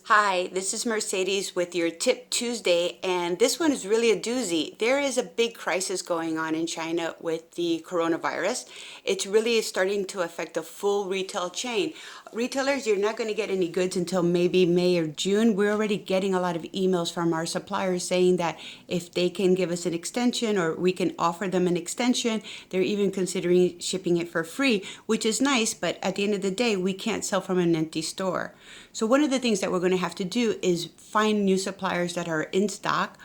Hi, this is Mercedes with your Tip Tuesday, and this one is really a doozy. There is a big crisis going on in China with the coronavirus. It's really starting to affect the full retail chain. Retailers, you're not going to get any goods until maybe May or June. We're already getting a lot of emails from our suppliers saying that if they can give us an extension or we can offer them an extension, they're even considering shipping it for free, which is nice, but at the end of the day, we can't sell from an empty store. So one of the things that we're going to have to do is find new suppliers that are in stock,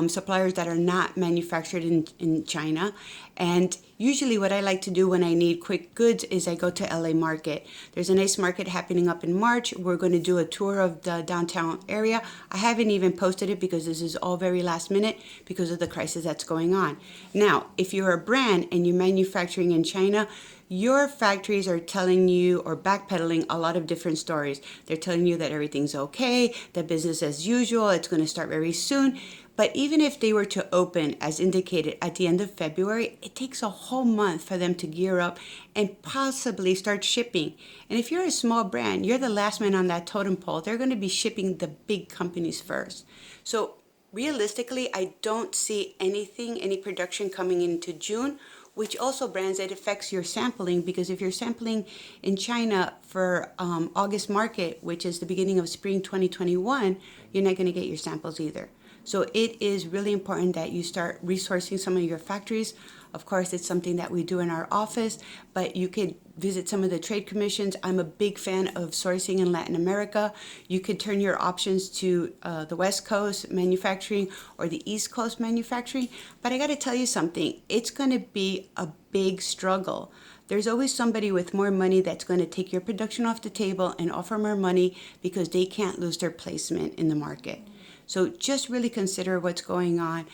suppliers that are not manufactured in China. And usually what I like to do when I need quick goods is I go to LA Market. There's a nice market happening up in March. We're going to do a tour of the downtown area. I haven't even posted it because this is all very last minute because of the crisis that's going on. Now, if you're a brand and you're manufacturing in China, your factories are telling you or backpedaling a lot of different stories. They're telling you that everything's okay, that business as usual, it's going to start very soon. But even if they were to open, as indicated, at the end of February, it takes a whole month for them to gear up and possibly start shipping. And if you're a small brand, you're the last man on that totem pole. They're going to be shipping the big companies first. So realistically, I don't see any production coming into June, which also brands it affects your sampling, because if you're sampling in China for August market, which is the beginning of spring 2021, you're not going to get your samples either. So it is really important that you start resourcing some of your factories. Of course, it's something that we do in our office, but you could visit some of the trade commissions. I'm a big fan of sourcing in Latin America. You could turn your options to the West Coast manufacturing or the East Coast manufacturing. But I got to tell you something, it's going to be a big struggle. There's always somebody with more money that's going to take your production off the table and offer more money because they can't lose their placement in the market. So just really consider what's going on.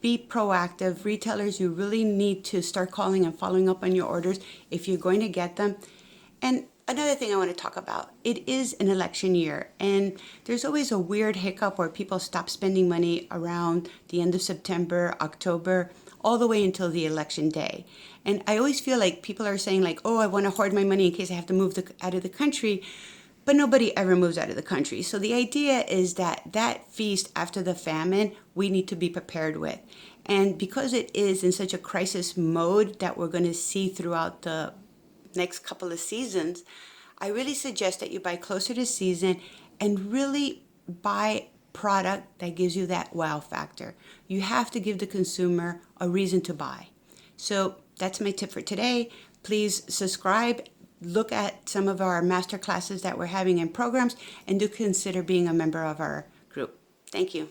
Be proactive. Retailers, you really need to start calling and following up on your orders if you're going to get them. And another thing I want to talk about, it is an election year, and there's always a weird hiccup where people stop spending money around the end of September, October, all the way until the election day. And I always feel like people are saying like, oh, I want to hoard my money in case I have to move out of the country. But nobody ever moves out of the country. So the idea is that feast after the famine, we need to be prepared with. And because it is in such a crisis mode that we're going to see throughout the next couple of seasons, I really suggest that you buy closer to season and really buy product that gives you that wow factor. You have to give the consumer a reason to buy. So that's my tip for today. Please subscribe. Look at some of our master classes that we're having in programs, and do consider being a member of our group. Thank you.